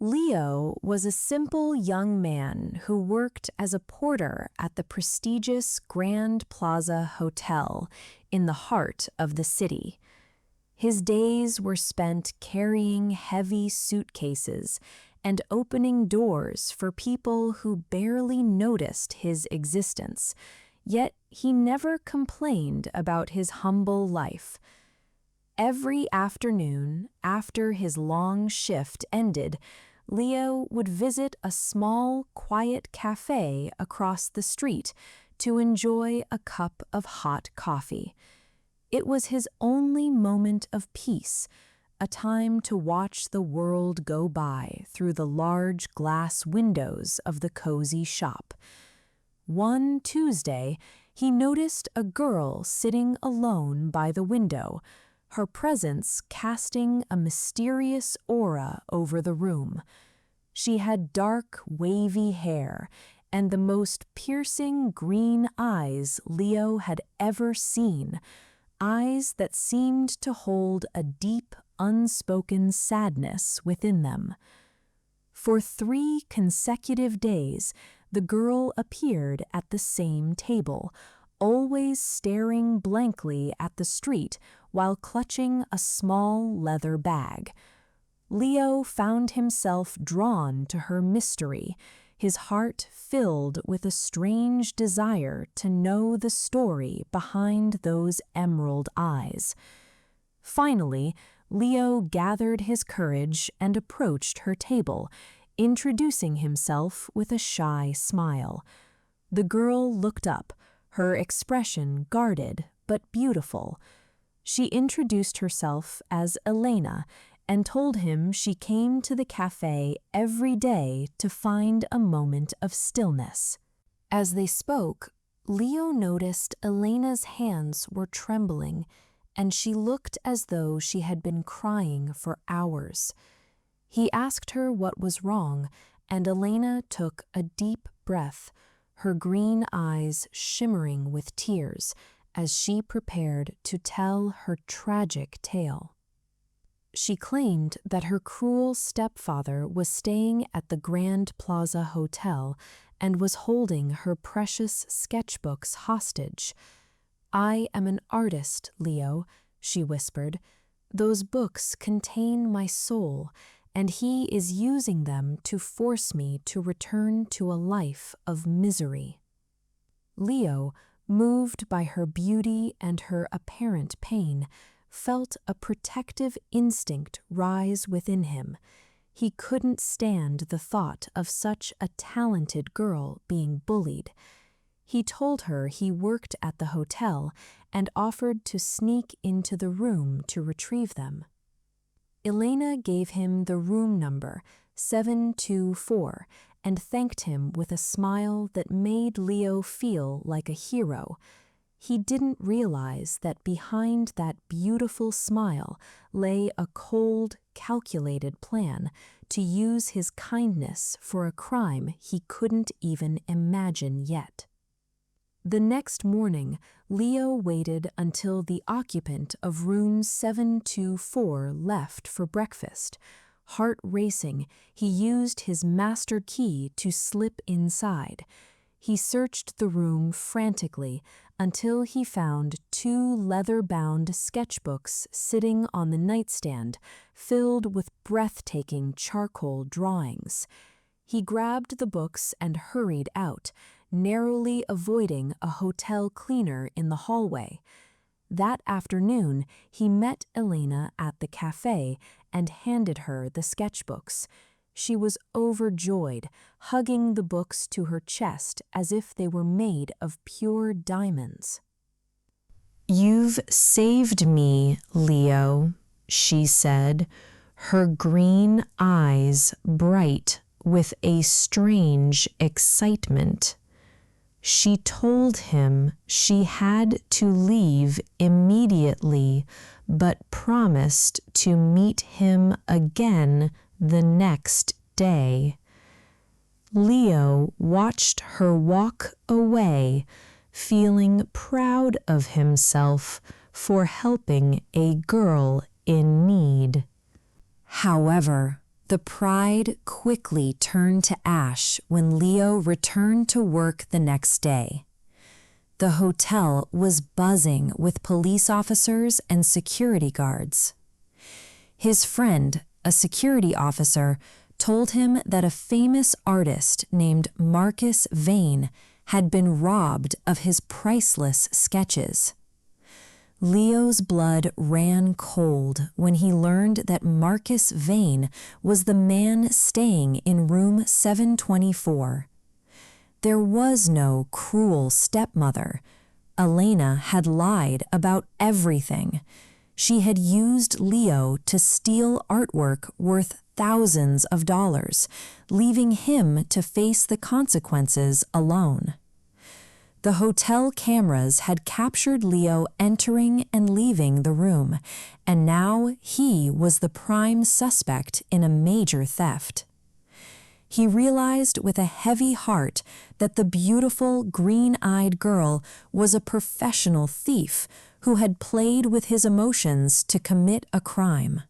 Leo was a simple young man who worked as a porter at the prestigious Grand Plaza Hotel in the heart of the city. His days were spent carrying heavy suitcases and opening doors for people who barely noticed his existence, yet he never complained about his humble life. Every afternoon, after his long shift ended, Leo would visit a small, quiet cafe across the street to enjoy a cup of hot coffee. It was his only moment of peace, a time to watch the world go by through the large glass windows of the cozy shop. One Tuesday, he noticed a girl sitting alone by the window, her presence casting a mysterious aura over the room. She had dark, wavy hair and the most piercing green eyes Leo had ever seen, eyes that seemed to hold a deep, unspoken sadness within them. For 3 consecutive days, the girl appeared at the same table, always staring blankly at the street while clutching a small leather bag. Leo found himself drawn to her mystery, his heart filled with a strange desire to know the story behind those emerald eyes. Finally, Leo gathered his courage and approached her table, introducing himself with a shy smile. The girl looked up, her expression guarded but beautiful. She introduced herself as Elena and told him she came to the cafe every day to find a moment of stillness. As they spoke, Leo noticed Elena's hands were trembling, and she looked as though she had been crying for hours. He asked her what was wrong, and Elena took a deep breath, her green eyes shimmering with tears as she prepared to tell her tragic tale. She claimed that her cruel stepfather was staying at the Grand Plaza Hotel and was holding her precious sketchbooks hostage. "I am an artist, Leo," she whispered. "Those books contain my soul, and he is using them to force me to return to a life of misery." Leo, moved by her beauty and her apparent pain, felt a protective instinct rise within him. He couldn't stand the thought of such a talented girl being bullied. He told her he worked at the hotel and offered to sneak into the room to retrieve them. Elena gave him the room number 724 and thanked him with a smile that made Leo feel like a hero. He didn't realize that behind that beautiful smile lay a cold, calculated plan to use his kindness for a crime he couldn't even imagine yet. The next morning, Leo waited until the occupant of room 724 left for breakfast. Heart racing, he used his master key to slip inside. He searched the room frantically until he found 2 leather-bound sketchbooks sitting on the nightstand, filled with breathtaking charcoal drawings. He grabbed the books and hurried out, narrowly avoiding a hotel cleaner in the hallway. That afternoon, he met Elena at the cafe and handed her the sketchbooks. She was overjoyed, hugging the books to her chest as if they were made of pure diamonds. "You've saved me, Leo," she said, her green eyes bright with a strange excitement. She told him she had to leave immediately, but promised to meet him again the next day. Leo watched her walk away, feeling proud of himself for helping a girl in need. However, The pride quickly turned to ash when Leo returned to work the next day. The hotel was buzzing with police officers and security guards. His friend, a security officer, told him that a famous artist named Marcus Vane had been robbed of his priceless sketches. Leo's blood ran cold when he learned that Marcus Vane was the man staying in room 724. There was no cruel stepmother. Elena had lied about everything. She had used Leo to steal artwork worth thousands of dollars, leaving him to face the consequences alone. The hotel cameras had captured Leo entering and leaving the room, and now he was the prime suspect in a major theft. He realized with a heavy heart that the beautiful, green-eyed girl was a professional thief who had played with his emotions to commit a crime.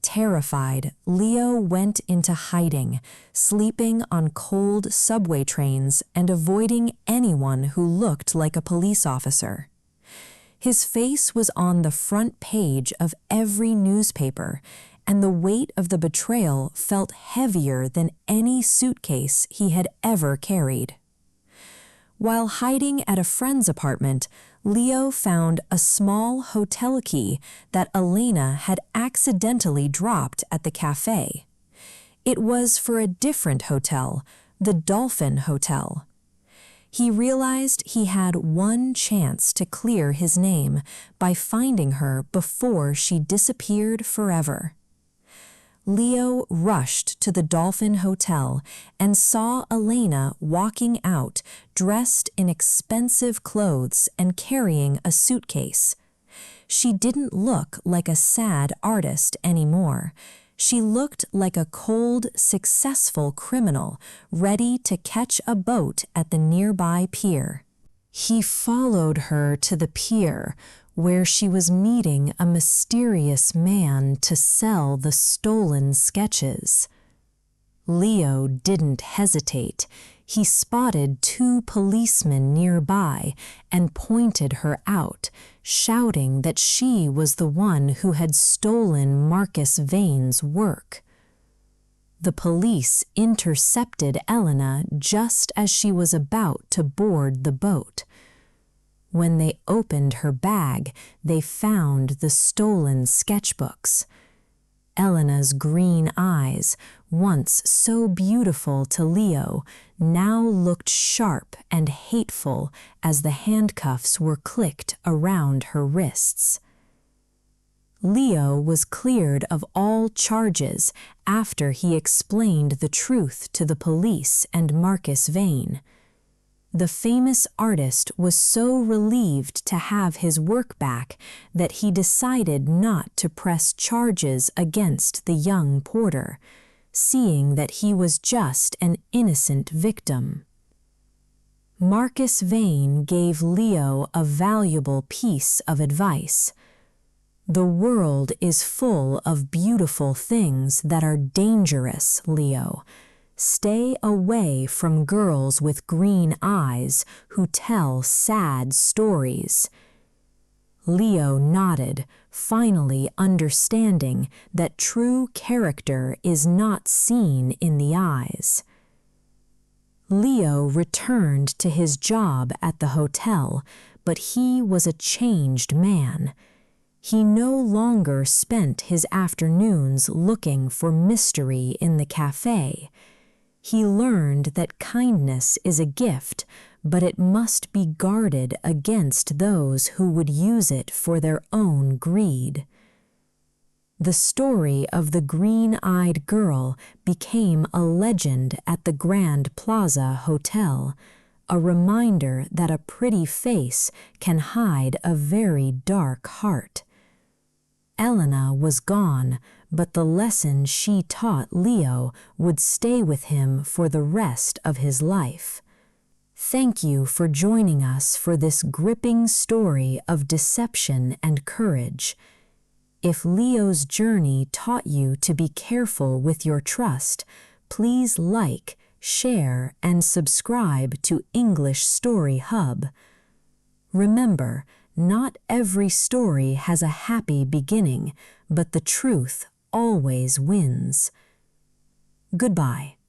Terrified, Leo went into hiding, sleeping on cold subway trains and avoiding anyone who looked like a police officer. His face was on the front page of every newspaper, and the weight of the betrayal felt heavier than any suitcase he had ever carried. While hiding at a friend's apartment, Leo found a small hotel key that Elena had accidentally dropped at the cafe. It was for a different hotel, the Dolphin Hotel. He realized he had one chance to clear his name by finding her before she disappeared forever. Leo rushed to the Dolphin Hotel and saw Elena walking out dressed in expensive clothes and carrying a suitcase. She didn't look like a sad artist anymore. She looked like a cold, successful criminal ready to catch a boat at the nearby pier. He followed her to the pier, where she was meeting a mysterious man to sell the stolen sketches. Leo didn't hesitate. He spotted two policemen nearby and pointed her out, shouting that she was the one who had stolen Marcus Vane's work. The police intercepted Elena just as she was about to board the boat. When they opened her bag, they found the stolen sketchbooks. Elena's green eyes, once so beautiful to Leo, now looked sharp and hateful as the handcuffs were clicked around her wrists. Leo was cleared of all charges after he explained the truth to the police and Marcus Vane. The famous artist was so relieved to have his work back that he decided not to press charges against the young porter, seeing that he was just an innocent victim. Marcus Vane gave Leo a valuable piece of advice. The world is full of beautiful things that are dangerous, Leo. Stay away from girls with green eyes who tell sad stories. Leo nodded, finally understanding that true character is not seen in the eyes. Leo returned to his job at the hotel, but he was a changed man. He no longer spent his afternoons looking for mystery in the cafe. He learned that kindness is a gift, but it must be guarded against those who would use it for their own greed. The story of the green-eyed girl became a legend at the Grand Plaza Hotel, a reminder that a pretty face can hide a very dark heart. Elena was gone, but the lesson she taught Leo would stay with him for the rest of his life. Thank you for joining us for this gripping story of deception and courage. If Leo's journey taught you to be careful with your trust, please like, share, and subscribe to English Story Hub. Remember, not every story has a happy beginning, but the truth always wins. Goodbye.